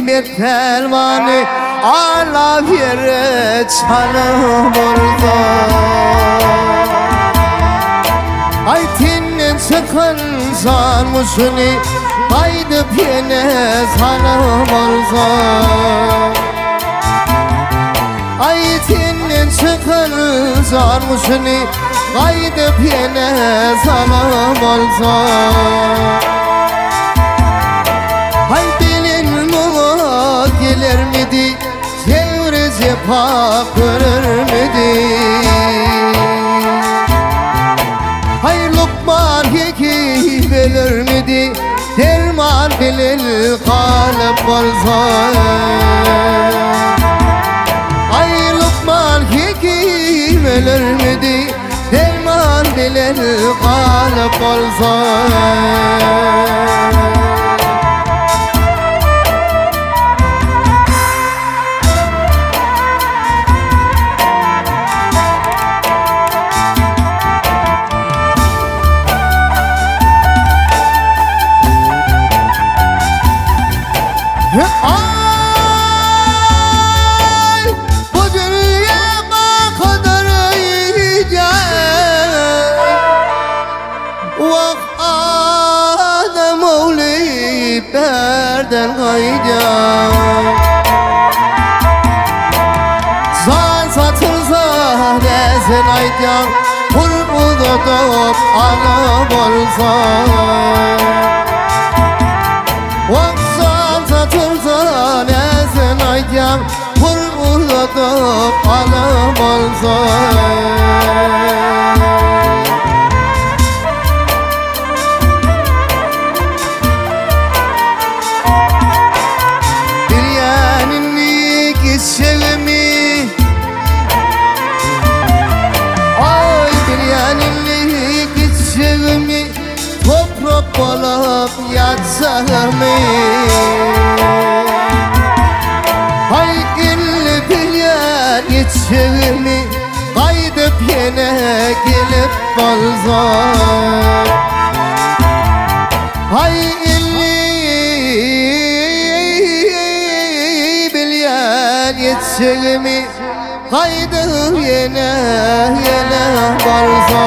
mert pelvanı ala yere çalım oldu. Aytinden çıkan sarmışını haydi piyene salım oldu. Aytinden çıkan sarmışını haydi piyene salım oldu. Gelir miydi, çevresi pak görür müydü? Hayır Lokman heki bilir miydi, derman bilir kalıp olsa. Hayır Lokman heki bilir miydi, derman bilir kalıp olsa. Ay bu dünyama kadar iyice vah Adem oğlu berden kayca zan satılsa desin aycan kul uzatıp anam olsa vah satılsa nesin aycan kul uzatıp anam olsa. Bir yeninlik sevimi ay bir yeninlik sevimi toprak olup yatsa mı? Hay illi bir yer geçsevimi kaydıp yine gelip balza. Hay illi bir yer geçsevimi kaydıp yine balza.